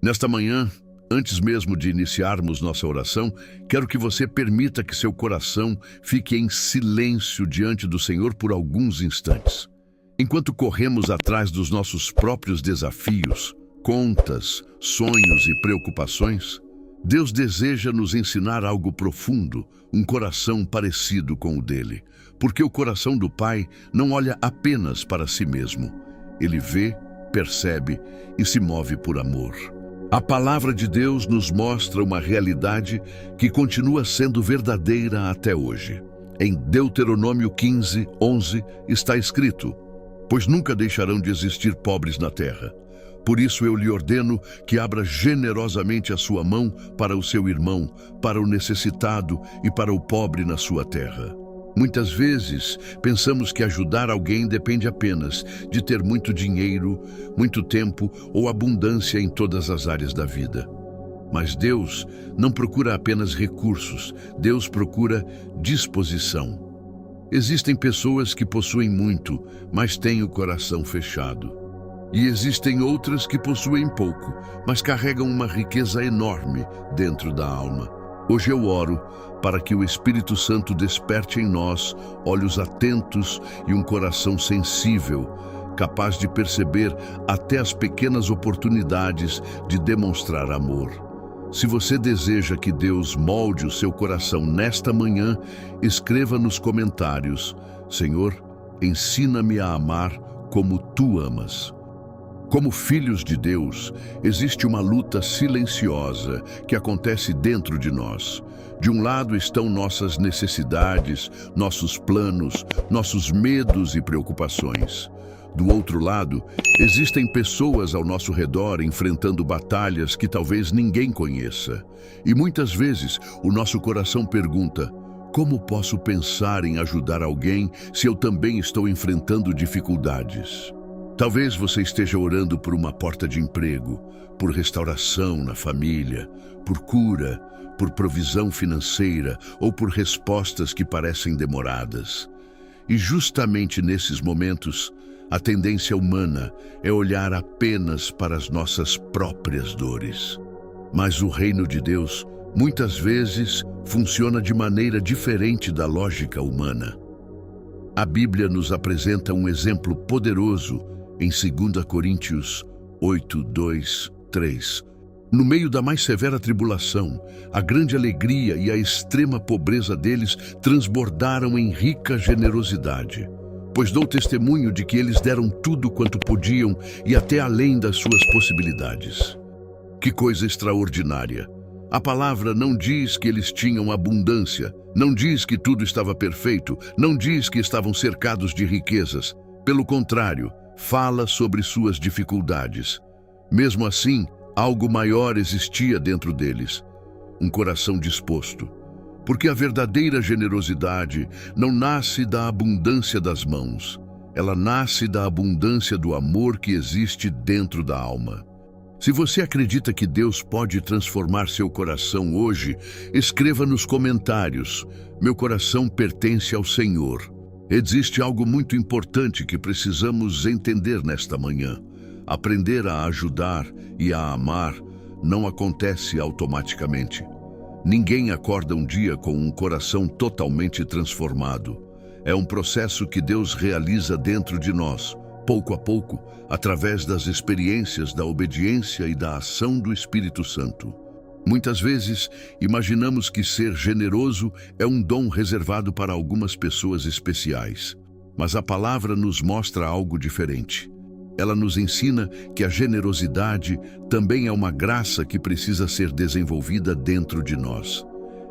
Nesta manhã, antes mesmo de iniciarmos nossa oração, quero que você permita que seu coração fique em silêncio diante do Senhor por alguns instantes. Enquanto corremos atrás dos nossos próprios desafios, contas, sonhos e preocupações, Deus deseja nos ensinar algo profundo, um coração parecido com o dele, porque o coração do Pai não olha apenas para si mesmo. Ele vê, percebe e se move por amor. A palavra de Deus nos mostra uma realidade que continua sendo verdadeira até hoje. Em Deuteronômio 15:11 está escrito: "Pois nunca deixarão de existir pobres na terra. Por isso eu lhe ordeno que abra generosamente a sua mão para o seu irmão, para o necessitado e para o pobre na sua terra." Muitas vezes, pensamos que ajudar alguém depende apenas de ter muito dinheiro, muito tempo ou abundância em todas as áreas da vida. Mas Deus não procura apenas recursos, Deus procura disposição. Existem pessoas que possuem muito, mas têm o coração fechado. E existem outras que possuem pouco, mas carregam uma riqueza enorme dentro da alma. Hoje eu oro para que o Espírito Santo desperte em nós olhos atentos e um coração sensível, capaz de perceber até as pequenas oportunidades de demonstrar amor. Se você deseja que Deus molde o seu coração nesta manhã, escreva nos comentários: "Senhor, ensina-me a amar como Tu amas." Como filhos de Deus, existe uma luta silenciosa que acontece dentro de nós. De um lado estão nossas necessidades, nossos planos, nossos medos e preocupações. Do outro lado, existem pessoas ao nosso redor enfrentando batalhas que talvez ninguém conheça. E muitas vezes o nosso coração pergunta: como posso pensar em ajudar alguém se eu também estou enfrentando dificuldades? Talvez você esteja orando por uma porta de emprego, por restauração na família, por cura, por provisão financeira ou por respostas que parecem demoradas. E justamente nesses momentos, a tendência humana é olhar apenas para as nossas próprias dores. Mas o reino de Deus, muitas vezes, funciona de maneira diferente da lógica humana. A Bíblia nos apresenta um exemplo poderoso em 2 Coríntios 8:2-3. No meio da mais severa tribulação, a grande alegria e a extrema pobreza deles transbordaram em rica generosidade. Pois dou testemunho de que eles deram tudo quanto podiam e até além das suas possibilidades. Que coisa extraordinária! A palavra não diz que eles tinham abundância, não diz que tudo estava perfeito, não diz que estavam cercados de riquezas. Pelo contrário, fala sobre suas dificuldades. Mesmo assim, algo maior existia dentro deles: um coração disposto. Porque a verdadeira generosidade não nasce da abundância das mãos. Ela nasce da abundância do amor que existe dentro da alma. Se você acredita que Deus pode transformar seu coração hoje, escreva nos comentários: "Meu coração pertence ao Senhor." Existe algo muito importante que precisamos entender nesta manhã. Aprender a ajudar e a amar não acontece automaticamente. Ninguém acorda um dia com um coração totalmente transformado. É um processo que Deus realiza dentro de nós, pouco a pouco, através das experiências da obediência e da ação do Espírito Santo. Muitas vezes, imaginamos que ser generoso é um dom reservado para algumas pessoas especiais. Mas a palavra nos mostra algo diferente. Ela nos ensina que a generosidade também é uma graça que precisa ser desenvolvida dentro de nós.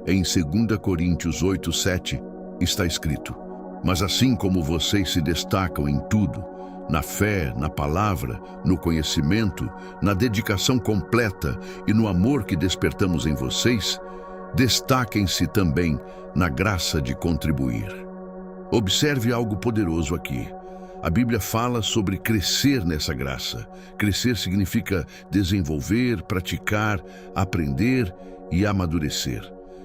Em 2 Coríntios 8:7 está escrito: "Mas assim como vocês se destacam em tudo, na fé, na palavra, no conhecimento, na dedicação completa e no amor que despertamos em vocês, destaquem-se também na graça de contribuir." Observe algo poderoso aqui. A Bíblia fala sobre crescer nessa graça. Crescer significa desenvolver, praticar, aprender e amadurecer.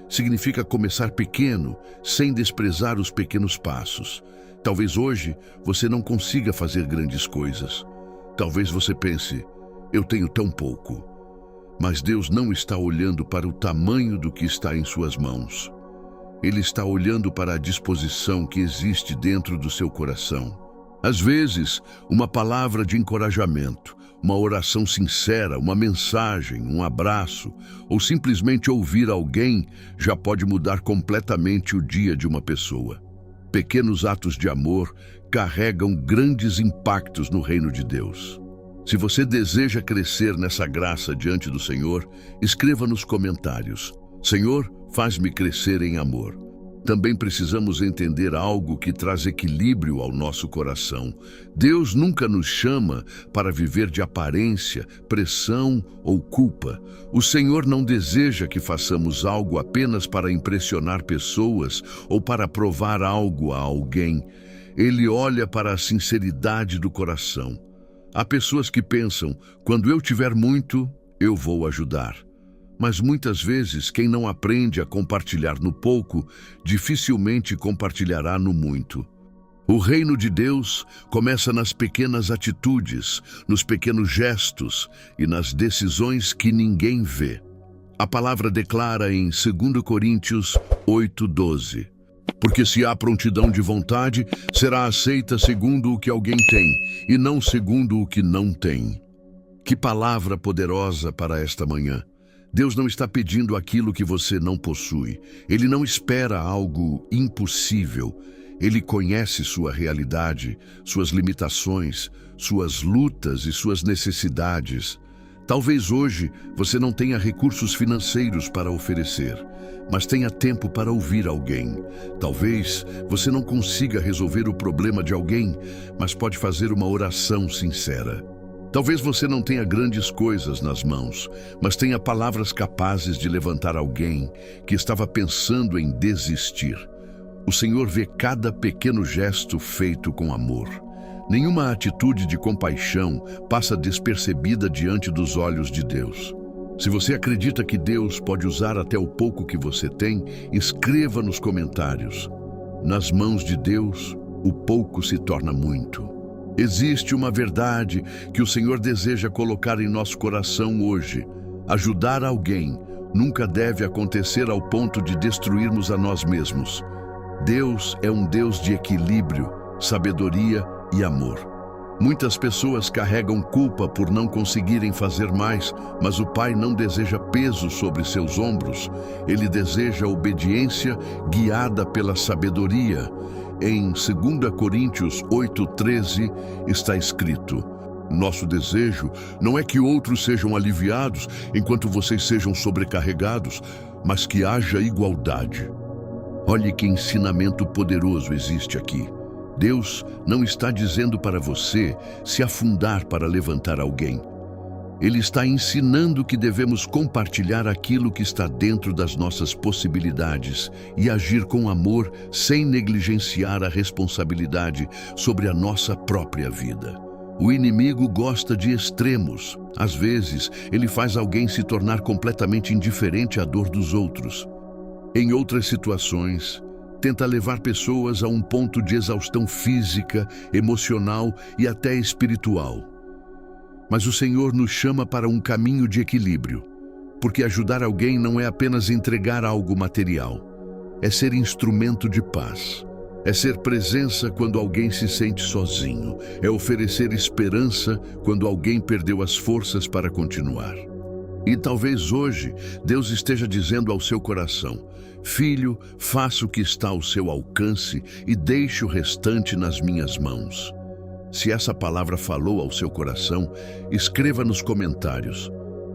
Significa começar pequeno, sem desprezar os pequenos passos. Talvez hoje você não consiga fazer grandes coisas. Talvez você pense: "Eu tenho tão pouco." Mas Deus não está olhando para o tamanho do que está em suas mãos. Ele está olhando para a disposição que existe dentro do seu coração. Às vezes, uma palavra de encorajamento, uma oração sincera, uma mensagem, um abraço, ou simplesmente ouvir alguém já pode mudar completamente o dia de uma pessoa. Pequenos atos de amor carregam grandes impactos no reino de Deus. Se você deseja crescer nessa graça diante do Senhor, escreva nos comentários: Senhor, faz-me crescer em amor. Também precisamos entender algo que traz equilíbrio ao nosso coração. Deus nunca nos chama para viver de aparência, pressão ou culpa. O Senhor não deseja que façamos algo apenas para impressionar pessoas ou para provar algo a alguém. Ele olha para a sinceridade do coração. Há pessoas que pensam: quando eu tiver muito, eu vou ajudar. Mas muitas vezes, quem não aprende a compartilhar no pouco, dificilmente compartilhará no muito. O reino de Deus começa nas pequenas atitudes, nos pequenos gestos e nas decisões que ninguém vê. A palavra declara em 2 Coríntios 8:12: porque se há prontidão de vontade, será aceita segundo o que alguém tem, e não segundo o que não tem. Que palavra poderosa para esta manhã! Deus não está pedindo aquilo que você não possui. Ele não espera algo impossível. Ele conhece sua realidade, suas limitações, suas lutas e suas necessidades. Talvez hoje você não tenha recursos financeiros para oferecer, mas tenha tempo para ouvir alguém. Talvez você não consiga resolver o problema de alguém, mas pode fazer uma oração sincera. Talvez você não tenha grandes coisas nas mãos, mas tenha palavras capazes de levantar alguém que estava pensando em desistir. O Senhor vê cada pequeno gesto feito com amor. Nenhuma atitude de compaixão passa despercebida diante dos olhos de Deus. Se você acredita que Deus pode usar até o pouco que você tem, escreva nos comentários: nas mãos de Deus, o pouco se torna muito. Existe uma verdade que o Senhor deseja colocar em nosso coração hoje. Ajudar alguém nunca deve acontecer ao ponto de destruirmos a nós mesmos. Deus é um Deus de equilíbrio, sabedoria e amor. Muitas pessoas carregam culpa por não conseguirem fazer mais, mas o Pai não deseja peso sobre seus ombros. Ele deseja obediência guiada pela sabedoria. Em 2 Coríntios 8:13 está escrito: nosso desejo não é que outros sejam aliviados enquanto vocês sejam sobrecarregados, mas que haja igualdade. Olhe que ensinamento poderoso existe aqui. Deus não está dizendo para você se afundar para levantar alguém. Ele está ensinando que devemos compartilhar aquilo que está dentro das nossas possibilidades e agir com amor sem negligenciar a responsabilidade sobre a nossa própria vida. O inimigo gosta de extremos. Às vezes, ele faz alguém se tornar completamente indiferente à dor dos outros. Em outras situações, tenta levar pessoas a um ponto de exaustão física, emocional e até espiritual. Mas o Senhor nos chama para um caminho de equilíbrio, porque ajudar alguém não é apenas entregar algo material, é ser instrumento de paz, é ser presença quando alguém se sente sozinho, é oferecer esperança quando alguém perdeu as forças para continuar. E talvez hoje Deus esteja dizendo ao seu coração: filho, faça o que está ao seu alcance e deixe o restante nas minhas mãos. Se essa palavra falou ao seu coração, escreva nos comentários: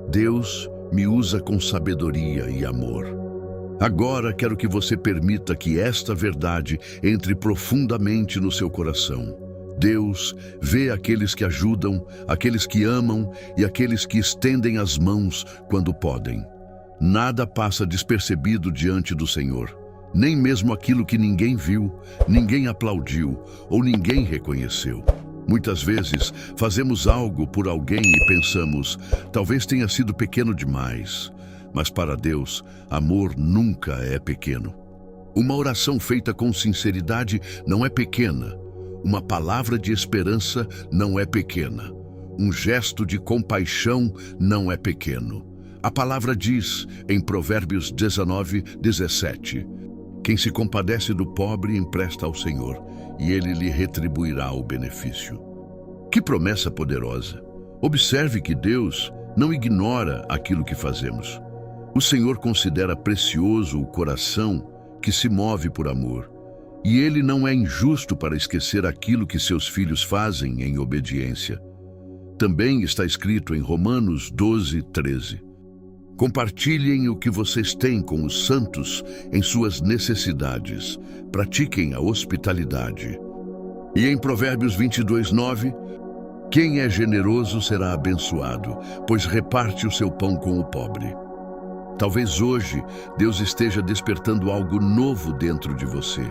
Deus me usa com sabedoria e amor. Agora quero que você permita que esta verdade entre profundamente no seu coração. Deus vê aqueles que ajudam, aqueles que amam e aqueles que estendem as mãos quando podem. Nada passa despercebido diante do Senhor. Nem mesmo aquilo que ninguém viu, ninguém aplaudiu ou ninguém reconheceu. Muitas vezes fazemos algo por alguém e pensamos: talvez tenha sido pequeno demais. Mas para Deus, amor nunca é pequeno. Uma oração feita com sinceridade não é pequena. Uma palavra de esperança não é pequena. Um gesto de compaixão não é pequeno. A palavra diz, em Provérbios 19:17, quem se compadece do pobre empresta ao Senhor, e ele lhe retribuirá o benefício. Que promessa poderosa! Observe que Deus não ignora aquilo que fazemos. O Senhor considera precioso o coração que se move por amor, e Ele não é injusto para esquecer aquilo que seus filhos fazem em obediência. Também está escrito em Romanos 12:13. Compartilhem o que vocês têm com os santos em suas necessidades. Pratiquem a hospitalidade. E em Provérbios 22:9, quem é generoso será abençoado, pois reparte o seu pão com o pobre. Talvez hoje Deus esteja despertando algo novo dentro de você.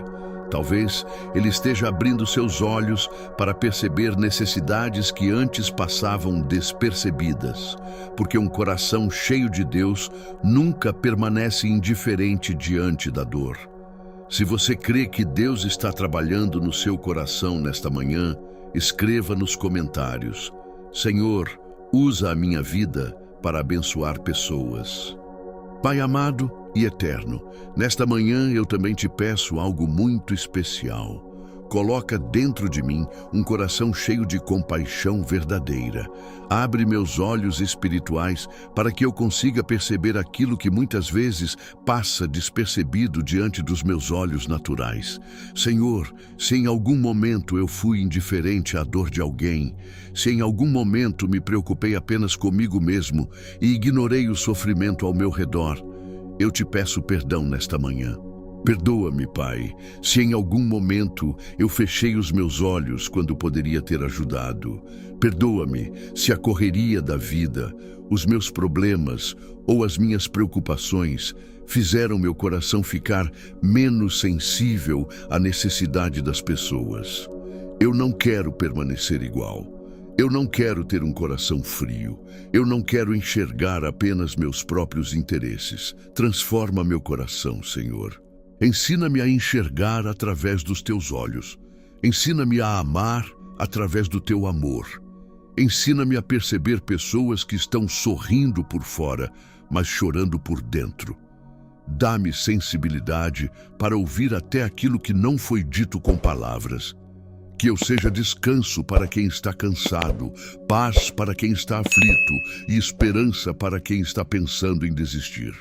Talvez Ele esteja abrindo seus olhos para perceber necessidades que antes passavam despercebidas, porque um coração cheio de Deus nunca permanece indiferente diante da dor. Se você crê que Deus está trabalhando no seu coração nesta manhã, escreva nos comentários: Senhor, usa a minha vida para abençoar pessoas. Pai amado e eterno, nesta manhã eu também te peço algo muito especial. Coloca dentro de mim um coração cheio de compaixão verdadeira. Abre meus olhos espirituais para que eu consiga perceber aquilo que muitas vezes passa despercebido diante dos meus olhos naturais. Senhor, se em algum momento eu fui indiferente à dor de alguém, se em algum momento me preocupei apenas comigo mesmo e ignorei o sofrimento ao meu redor, eu te peço perdão nesta manhã. Perdoa-me, Pai, se em algum momento eu fechei os meus olhos quando poderia ter ajudado. Perdoa-me se a correria da vida, os meus problemas ou as minhas preocupações fizeram meu coração ficar menos sensível à necessidade das pessoas. Eu não quero permanecer igual. Eu não quero ter um coração frio. Eu não quero enxergar apenas meus próprios interesses. Transforma meu coração, Senhor. Ensina-me a enxergar através dos teus olhos. Ensina-me a amar através do teu amor. Ensina-me a perceber pessoas que estão sorrindo por fora, mas chorando por dentro. Dá-me sensibilidade para ouvir até aquilo que não foi dito com palavras. Que eu seja descanso para quem está cansado, paz para quem está aflito e esperança para quem está pensando em desistir.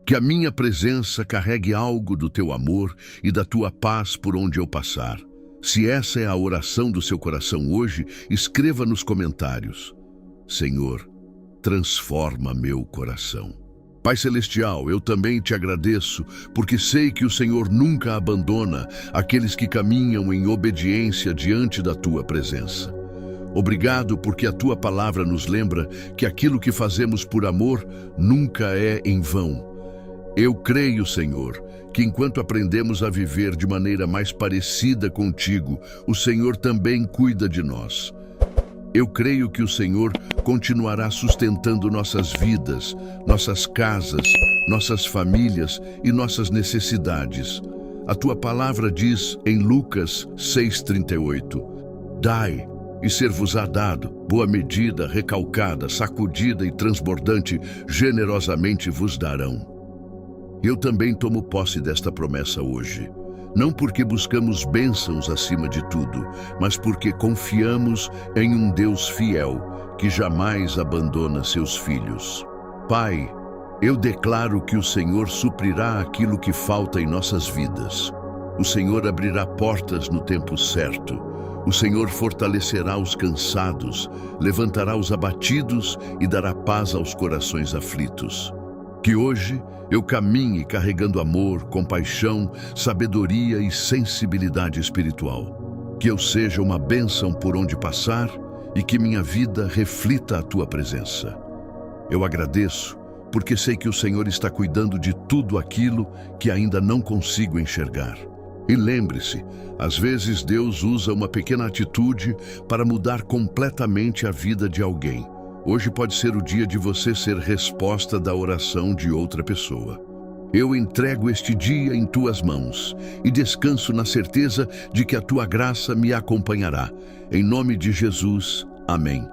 Que a minha presença carregue algo do teu amor e da tua paz por onde eu passar. Se essa é a oração do seu coração hoje, escreva nos comentários: Senhor, transforma meu coração. Pai Celestial, eu também te agradeço, porque sei que o Senhor nunca abandona aqueles que caminham em obediência diante da tua presença. Obrigado porque a tua palavra nos lembra que aquilo que fazemos por amor nunca é em vão. Eu creio, Senhor, que enquanto aprendemos a viver de maneira mais parecida contigo, o Senhor também cuida de nós. Eu creio que o Senhor continuará sustentando nossas vidas, nossas casas, nossas famílias e nossas necessidades. A tua palavra diz em Lucas 6:38, Dai, e ser-vos-á dado, boa medida, recalcada, sacudida e transbordante, generosamente vos darão. Eu também tomo posse desta promessa hoje, não porque buscamos bênçãos acima de tudo, mas porque confiamos em um Deus fiel, que jamais abandona seus filhos. Pai, eu declaro que o Senhor suprirá aquilo que falta em nossas vidas. O Senhor abrirá portas no tempo certo. O Senhor fortalecerá os cansados, levantará os abatidos e dará paz aos corações aflitos. Que hoje eu caminhe carregando amor, compaixão, sabedoria e sensibilidade espiritual. Que eu seja uma bênção por onde passar e que minha vida reflita a tua presença. Eu agradeço porque sei que o Senhor está cuidando de tudo aquilo que ainda não consigo enxergar. E lembre-se, às vezes Deus usa uma pequena atitude para mudar completamente a vida de alguém. Hoje pode ser o dia de você ser resposta da oração de outra pessoa. Eu entrego este dia em tuas mãos e descanso na certeza de que a tua graça me acompanhará. Em nome de Jesus, amém.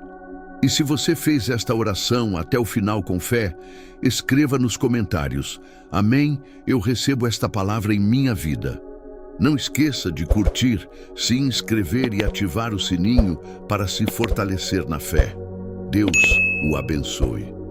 E se você fez esta oração até o final com fé, escreva nos comentários: Amém, eu recebo esta palavra em minha vida. Não esqueça de curtir, se inscrever e ativar o sininho para se fortalecer na fé. Deus o abençoe.